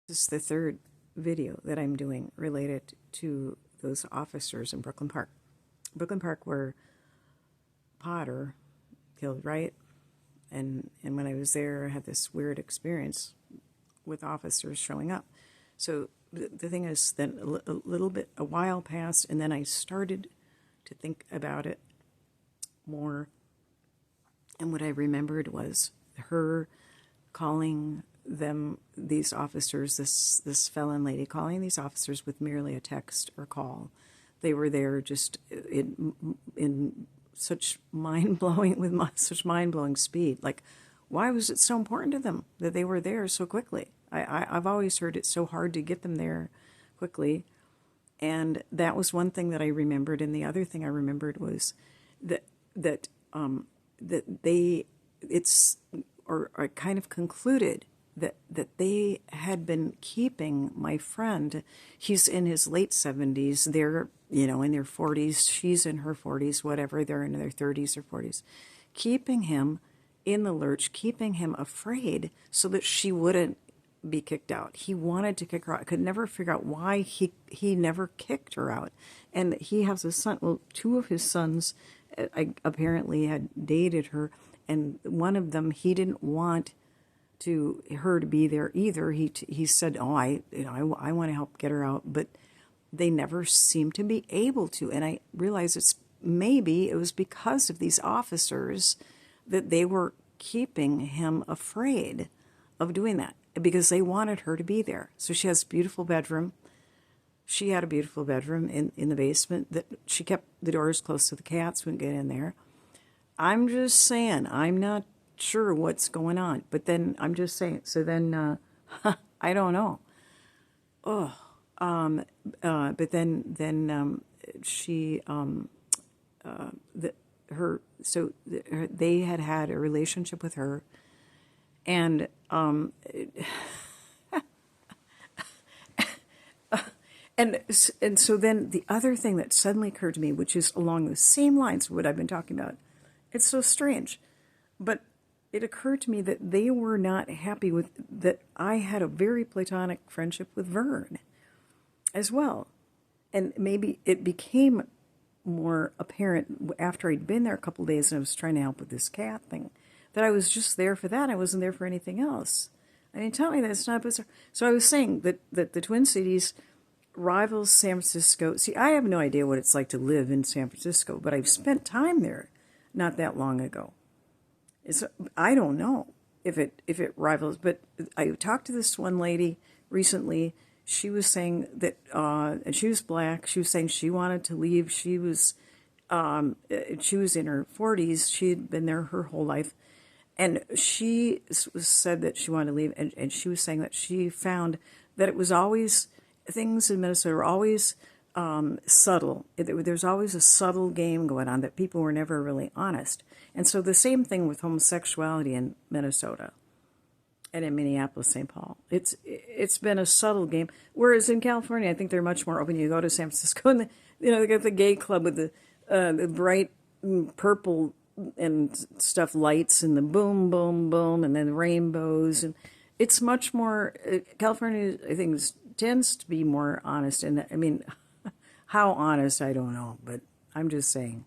This is the third video that I'm doing related to those officers in Brooklyn Park. Brooklyn Park where Potter killed Wright. And when I was there, I had this weird experience with officers showing up. So the thing is, then a while passed, and then I started to think about it more. And what I remembered was her calling them, these officers, this felon lady, calling these officers with merely a text or call. They were there just in such mind-blowing, such mind-blowing speed. Like, why was it so important to them that they were there so quickly? I've always heard it's so hard to get them there quickly. And that was one thing that I remembered. And the other thing I remembered was that I kind of concluded that they had been keeping my friend. He's in his late 70s. They're, in their 40s. She's in her 40s, whatever. They're in their 30s or 40s. Keeping him in the lurch, keeping him afraid so that she wouldn't be kicked out. He wanted to kick her out. I could never figure out why he never kicked her out. And he has a son. Well, two of his sons apparently had dated her, and one of them, he didn't want her to be there either. He said, "Oh, I want to help get her out," but they never seemed to be able to. And I realized maybe it was because of these officers that they were keeping him afraid of doing that, because they wanted her to be there. So she has a beautiful bedroom. She had a beautiful bedroom in the basement that she kept the doors closed so the cats wouldn't get in there. I'm just saying, I'm not sure what's going on, but then I'm just saying. So then, I don't know. But then she, they had a relationship with her, and and so then the other thing that suddenly occurred to me, which is along the same lines of what I've been talking about. It's so strange, but it occurred to me that they were not happy with that. I had a very platonic friendship with Vern as well. And maybe it became more apparent after I'd been there a couple of days and I was trying to help with this cat thing, that I was just there for that. I wasn't there for anything else. I mean, tell me that's not bizarre. So I was saying that the Twin Cities rivals San Francisco. See, I have no idea what it's like to live in San Francisco, but I've spent time there not that long ago. I don't know if it rivals, but I talked to this one lady recently. She was saying that, and she was black. She was saying she wanted to leave. She was in her 40s. She had been there her whole life, and she said that she wanted to leave. And she was saying that she found that it was always, things in Minnesota were always subtle. There's always a subtle game going on, that people were never really honest. And so the same thing with homosexuality in Minnesota and in Minneapolis, St. Paul. It's been a subtle game. Whereas in California, I think they're much more open. You go to San Francisco, and they got the gay club with the bright purple and stuff lights and the boom, boom, boom, and then the rainbows. And it's much more, California, I think, tends to be more honest. And I mean, how honest, I don't know, but I'm just saying.